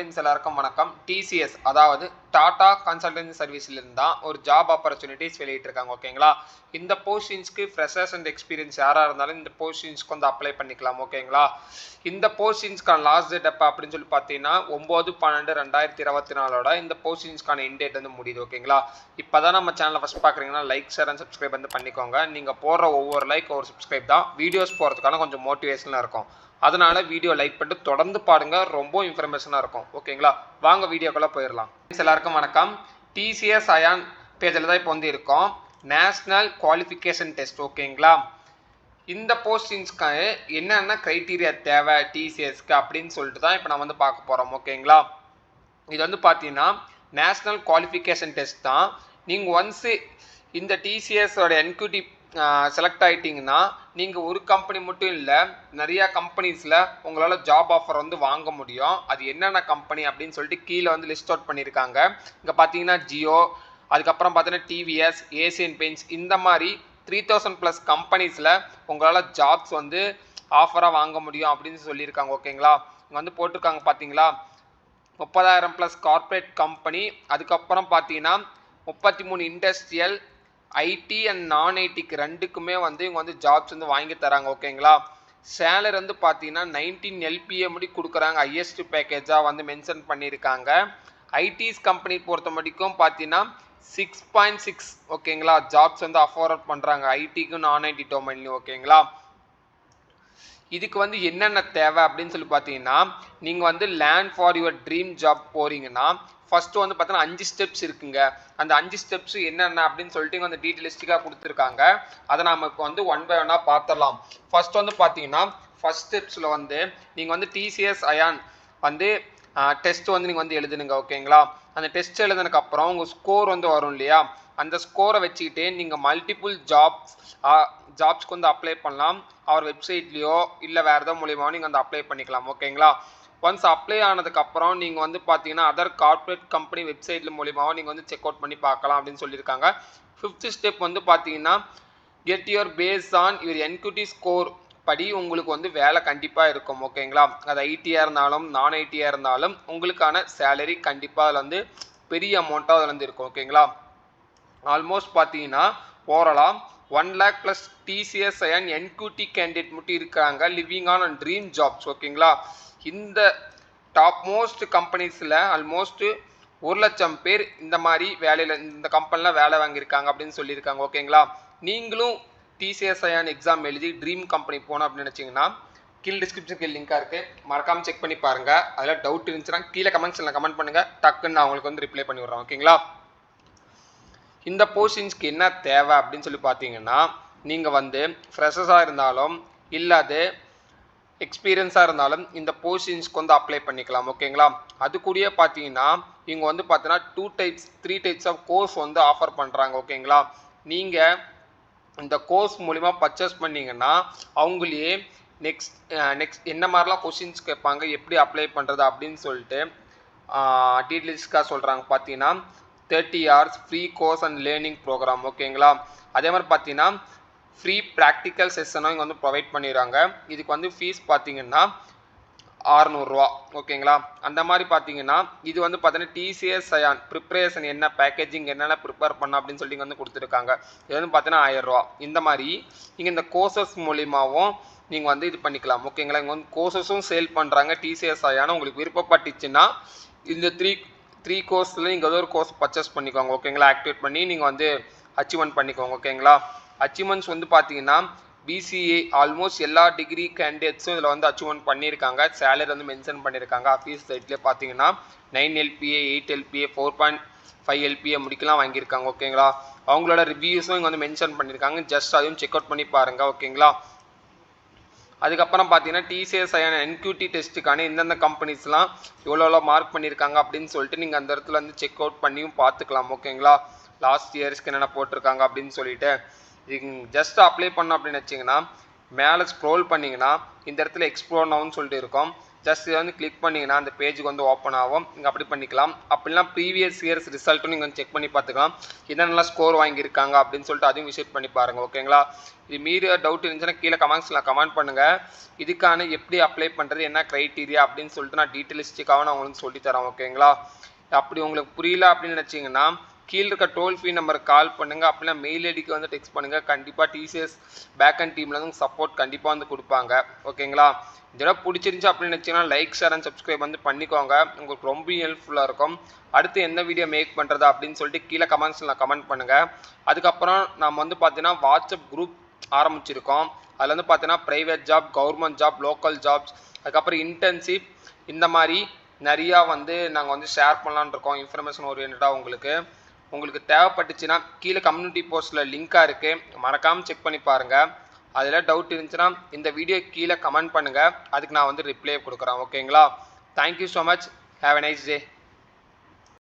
எல்லாருக்கும் வணக்கம். டிசிஎஸ் அதாவது டாடா கன்சல்டன்சி சர்வீஸ்ல இருந்தா ஒரு ஜாப் ஆப்பர்ச்சுனிட்டிஸ் வெளியிட்டிருக்காங்க. ஓகேங்களா? இந்த போஸ்டிங்ஸ்க்கு ஃப்ரெஷர்ஸ் அண்ட் எக்ஸ்பீரியன்ஸ் யாரா இருந்தாலும் இந்த போஸ்டிங்ஸ்க்கு வந்து அப்ளை பண்ணிக்கலாம். ஓகேங்களா? இந்த போஸ்டிங்ஸ்க்கான லாஸ்ட் டேட் எப்போ அப்படின்னு சொல்லி பார்த்தீங்கன்னா 9/12/2024 இந்த போஸ்டிங்ஸ்க்கான இன் டேட் வந்து முடியுது. ஓகேங்களா? இப்போதான் நம்ம சேனலை ஃபர்ஸ்ட் பார்க்குறீங்கன்னா லைக் ஷேர் அண்ட் சப்ஸ்கிரைப் வந்து பண்ணிக்கோங்க. நீங்கள் போடுற ஒவ்வொரு லைக் ஒரு சப்ஸ்கிரைப் தான் வீடியோஸ் போகிறதுக்கான கொஞ்சம் மோட்டிவேஷனாக இருக்கும். அதனால வீடியோ லைக் பண்ணிட்டு தொடர்ந்து பாருங்க, ரொம்ப இன்ஃபர்மேஷனாக இருக்கும். ஓகேங்களா? வாங்க வீடியோக்குள்ள போயிடலாம். எல்லாருக்கும் வணக்கம். டிசிஎஸ் அயான் பேஜில் தான் இப்போ வந்து இருக்கோம். National qualification test. ஓகேங்களா? இந்த போஸ்டிங்ஸ்க்கு என்னென்ன க்ரைட்டீரியா தேவை டிசிஎஸ்க்கு அப்படின்னு சொல்லிட்டு தான் இப்போ நான் வந்து பார்க்க போகிறோம். ஓகேங்களா? இது வந்து பார்த்தீங்கன்னா நேஷனல் குவாலிஃபிகேஷன் டெஸ்ட் தான். நீங்கள் ஒன்ஸு இந்த டிசிஎஸோட என்கியூடி செலக்ட் ஆகிட்டிங்கன்னா நீங்கள் ஒரு கம்பெனி மட்டும் இல்லை, நிறையா கம்பெனிஸில் உங்களால் ஜாப் ஆஃபர் வந்து வாங்க முடியும். அது என்னென்ன கம்பெனி அப்படின்னு சொல்லிட்டு கீழே வந்து லிஸ்ட் அவுட் பண்ணியிருக்காங்க. இங்கே பார்த்தீங்கன்னா ஜியோ, அதுக்கப்புறம் பார்த்தீங்கன்னா டிவிஎஸ், ஏசியன் பெயிண்ட்ஸ், இந்த மாதிரி 3000+ கம்பெனிஸில் உங்களால் ஜாப்ஸ் வந்து ஆஃபராக வாங்க முடியும் அப்படின்னு சொல்லியிருக்காங்க. ஓகேங்களா? இங்கே வந்து போட்டிருக்காங்க பார்த்தீங்களா, 30,000+ கார்ப்பரேட் கம்பெனி, அதுக்கப்புறம் பார்த்தீங்கன்னா 33 இண்டஸ்ட்ரியல், ஐடி அண்ட் நான் ஐடிக்கு ரெண்டுக்குமே வந்து இவங்க வந்து ஜாப்ஸ் வந்து வாங்கி தராங்க. ஓகேங்களா? சேலரி வந்து பார்த்தீங்கன்னா 19 LPA முடி கொடுக்குறாங்க. ஹையஸ்ட் பேக்கேஜாக வந்து மென்ஷன் பண்ணியிருக்காங்க. ஐடிஸ் கம்பெனி பொறுத்த மட்டும் பார்த்தீங்கன்னா 6.6 ஓகேங்களா ஜாப்ஸ் வந்து அஃபோர்ட் பண்ணுறாங்க ஐடிக்கும் நான் ஐடி டொமைன்லையும். ஓகேங்களா? இதுக்கு வந்து என்னென்ன தேவை அப்படின்னு சொல்லி பார்த்தீங்கன்னா, நீங்கள் வந்து land for your dream job போகிறீங்கன்னா ஃபஸ்ட்டு வந்து பார்த்தீங்கன்னா 5 ஸ்டெப்ஸ் இருக்குங்க. அந்த 5 ஸ்டெப்ஸ் என்னென்ன அப்படின்னு சொல்லிட்டு இங்கே வந்து டீட்டெயிலிஸ்டிக்காக கொடுத்துருக்காங்க. அதை நம்ம இப்போ வந்து ஒன் பை ஒன்னாக பார்த்துடலாம். ஃபர்ஸ்ட் வந்து பார்த்தீங்கன்னா ஃபர்ஸ்ட் ஸ்டெப்ஸில் வந்து நீங்கள் வந்து டிசிஎஸ் அயான் வந்து டெஸ்ட் வந்து நீங்கள் வந்து எழுதுனுங்க. ஓகேங்களா? அந்த டெஸ்ட் எழுதுனதுக்கப்புறம் உங்கள் ஸ்கோர் வந்து வரும் இல்லையா, அந்த ஸ்கோரை வச்சுக்கிட்டே நீங்கள் மல்டிபிள் ஜாப்ஸ்க்கு வந்து அப்ளை பண்ணலாம். அவர் வெப்சைட்லேயோ இல்லை வேறு ஏதோ மூலியமாக நீங்கள் வந்து அப்ளை பண்ணிக்கலாம். ஓகேங்களா? ஒன்ஸ் அப்ளை ஆனதுக்கப்புறம் நீங்கள் வந்து பார்த்தீங்கன்னா அதர் கார்ப்பரேட் கம்பெனி வெப்சைட்டில் மூலியமாக நீங்கள் வந்து செக் அவுட் பண்ணி பார்க்கலாம் அப்படின்னு சொல்லியிருக்காங்க. 5th ஸ்டெப் வந்து பார்த்தீங்கன்னா get your base on your NQT score படி உங்களுக்கு வந்து வேலை கண்டிப்பாக இருக்கும். ஓகேங்களா? அது ஐடியாக இருந்தாலும் நான் ஐடியாக இருந்தாலும் உங்களுக்கான சேலரி கண்டிப்பாக அதில் வந்து பெரிய அமௌண்ட்டாக அதில் வந்து இருக்கும். ஓகேங்களா? ஆல்மோஸ்ட் பார்த்தீங்கன்னா ஓவராலாக 1 lakh+ TCS and NQT candidate மட்டும் இருக்காங்க லிவிங் ஆன் ட்ரீம் ஜாப்ஸ். ஓகேங்களா? இந்த டாப் மோஸ்ட் கம்பெனிஸில் ஆல்மோஸ்ட் 1,00,000 பேர் இந்த மாதிரி வேலையில் இந்த கம்பெனியில் வேலை வாங்கியிருக்காங்க அப்படின்னு சொல்லியிருக்காங்க. ஓகேங்களா? நீங்களும் டிசிஎஸ் அயான் எக்ஸாம் எழுதி ட்ரீம் கம்பெனி போனோம் அப்படின்னு நினச்சிங்கன்னா கீழே டிஸ்கிரிப்ஷனுக்கு லிங்காக இருக்குது, மறக்காமல் செக் பண்ணி பாருங்கள். அதில் டவுட் இருந்துச்சுன்னா கீழே கமெண்ட்ஸில் கமெண்ட் பண்ணுங்கள், டக்குன்னு நான் உங்களுக்கு வந்து ரிப்ளை பண்ணி விட்றேன். ஓகேங்களா? இந்த போஸ்டிங்ஸ்க்கு என்ன தேவை அப்படின்னு சொல்லி பார்த்தீங்கன்னா, நீங்கள் வந்து ஃப்ரெஷர்ஸாக இருந்தாலும் இல்லாது எக்ஸ்பீரியன்ஸாக இருந்தாலும் இந்த போஸ்டிங்ஸ்க்கு வந்து அப்ளை பண்ணிக்கலாம். ஓகேங்களா? அது கூடயே பார்த்தீங்கன்னா இவங்க வந்து பார்த்தீங்கன்னா 3 டைப்ஸ் ஆஃப் கோர்ஸ் வந்து ஆஃபர் பண்ணுறாங்க. ஓகேங்களா? நீங்கள் இந்த கோர்ஸ் மூலிமா பர்ச்சேஸ் பண்ணிங்கன்னா அவங்களே நெக்ஸ்ட் என்ன மாதிரிலாம் கொஸ்டின்ஸ் கேட்பாங்க, எப்படி அப்ளை பண்ணுறது அப்படின்னு சொல்லிட்டு டீட்டெயில்ஸ்க்காக சொல்கிறாங்க. பார்த்தீங்கன்னா 30 hours free course and learning program. ஓகேங்களா? அதே மாதிரி பார்த்தீங்கன்னா ஃப்ரீ ப்ராக்டிக்கல் செஷனும் இங்கே வந்து ப்ரொவைட் பண்ணிடுறாங்க. இதுக்கு வந்து ஃபீஸ் பார்த்தீங்கன்னா 600 ரூபா. ஓகேங்களா? அந்த மாதிரி பார்த்தீங்கன்னா இது வந்து பார்த்தீங்கன்னா டிசிஎஸ் அயான் ப்ரிப்பரேஷன் என்ன பேக்கேஜிங் என்னென்ன ப்ரிப்பேர் பண்ண அப்படின்னு சொல்லி வந்து கொடுத்துருக்காங்க. இது வந்து பார்த்தீங்கன்னா 1000 ரூபா. இந்த மாதிரி நீங்கள் இந்த கோர்சஸ் மூலியமாகவும் நீங்கள் வந்து இது பண்ணிக்கலாம். ஓகேங்களா? இங்கே வந்து கோர்சஸும் சேல் பண்ணுறாங்க டிசிஎஸ் அயான். உங்களுக்கு விருப்பப்பட்டுச்சுன்னா இந்த த்ரீ கோர்ஸில் நீங்கள் ஏதோ ஒரு கோர்ஸ் பர்ச்சேஸ் பண்ணிக்கோங்க. ஓகேங்களா? ஆக்டிவேட் பண்ணி நீங்கள் வந்து அச்சீவ்மெண்ட் பண்ணிக்கோங்க. ஓகேங்களா? அச்சீவ்மெண்ட்ஸ் வந்து பார்த்தீங்கன்னா பிசிஏ ஆல்மோஸ்ட் எல்லா டிகிரி கேண்டிடேட்ஸும் இதில் வந்து அச்சீவ்மெண்ட் பண்ணியிருக்காங்க. சேலரி வந்து மென்ஷன் பண்ணியிருக்காங்க. ஆஃபீஸ் சைட்லேயே பார்த்தீங்கன்னா 9 LPA, 8 LPA, 4.5 LPA முடிக்கலாம் வாங்கியிருக்காங்க. ஓகேங்களா? அவங்களோட ரிவ்யூஸும் இங்கே வந்து மென்ஷன் பண்ணியிருக்காங்க. ஜஸ்ட் அதையும் செக் அவுட் பண்ணி பாருங்கள். ஓகேங்களா? அதுக்கப்புறம் பார்த்தீங்கன்னா டிசிஎஸ் அயான் என்கியூடி டெஸ்ட்டுக்கான எந்தெந்த கம்பெனிஸ்லாம் எவ்வளோ மார்க் பண்ணியிருக்காங்க அப்படின்னு சொல்லிட்டு நீங்கள் அந்த இடத்துல வந்து செக் அவுட் பண்ணியும் பார்த்துக்கலாம். ஓகேங்களா? லாஸ்ட் இயர்ஸ்க்கு என்னென்ன போட்டிருக்காங்க அப்படின்னு சொல்லிட்டு இது ஜஸ்ட் அப்ளை பண்ணோம் அப்படின்னு வச்சிங்கன்னா மேலே ஸ்க்ரோல் பண்ணிங்கன்னா இந்த இடத்துல எக்ஸ்ப்ளோர் நவுன்னு சொல்லிட்டு இருக்கும். ஜஸ்ட் இதை வந்து கிளிக் பண்ணிங்கன்னா அந்த பேஜுக்கு வந்து ஓப்பன் ஆகும். நீங்கள் அப்படி பண்ணிக்கலாம். அப்படிலாம் ப்ரீவியஸ் இயர்ஸ் ரிசல்ட்டும் நீங்கள் வந்து செக் பண்ணி பார்த்துக்கலாம். என்னென்னலாம் ஸ்கோர் வாங்கியிருக்காங்க அப்படின்னு சொல்லிட்டு அதையும் விசிட் பண்ணி பாருங்கள். ஓகேங்களா? இது மீறி டவுட் இருந்துச்சுன்னா கீழே கமெண்ட்ஸில் கமெண்ட் பண்ணுங்கள். இதுக்கான எப்படி அப்ளை பண்ணுறது, என்ன க்ரைட்டீரியா அப்படின்னு சொல்லிட்டு நான் டீட்டெயிலிஸ்டிக்காக நான் உங்களுக்கு சொல்லித்தரேன். ஓகேங்களா? அப்படி உங்களுக்கு புரியல அப்படின்னு நினச்சிங்கன்னா கீழே இருக்க டோல் ஃப்ரீ நம்பருக்கு கால் பண்ணுங்கள். அப்படின்னா மெயில் ஐடிக்கு வந்து டெக்ஸ்ட் பண்ணுங்கள். கண்டிப்பாக டிசிஎஸ் பேக்அண்ட் டீமில் வந்து சப்போர்ட் கண்டிப்பாக வந்து கொடுப்பாங்க. ஓகேங்களா? இதெல்லாம் பிடிச்சிருந்துச்சு அப்படின்னு நினச்சிங்கன்னா லைக் ஷேர் அண்ட் சப்ஸ்கிரைப் வந்து பண்ணிக்கோங்க. உங்களுக்கு ரொம்ப ஹெல்ப்ஃபுல்லாக இருக்கும். அடுத்து எந்த வீடியோ மேக் பண்ணுறது அப்படின்னு சொல்லிட்டு கீழே கமெண்ட்ஸில் கமெண்ட் பண்ணுங்கள். அதுக்கப்புறம் நம்ம வந்து பார்த்தீங்கன்னா வாட்ஸ்அப் குரூப் ஆரம்பிச்சிருக்கோம். அதில் வந்து பார்த்தீங்கன்னா private job, government job, local jobs, அதுக்கப்புறம் இன்டர்ன்ஷிப், இந்த மாதிரி நிறையா வந்து நாங்கள் வந்து ஷேர் பண்ணலான்னு இருக்கோம். இன்ஃபர்மேஷன் ஓரியன்டாக உங்களுக்கு தேவைப்பட்டுச்சுன்னா கீழே கம்யூனிட்டி போஸ்ட்டில் லிங்காக இருக்குது, மறக்காமல் செக் பண்ணி பாருங்கள். அதில் டவுட் இருந்துச்சுன்னா இந்த வீடியோ கீழே கமெண்ட் பண்ணுங்கள். அதுக்கு நான் வந்து ரிப்ளை கொடுக்குறேன். ஓகேங்களா? Thank you so much. Have a nice day.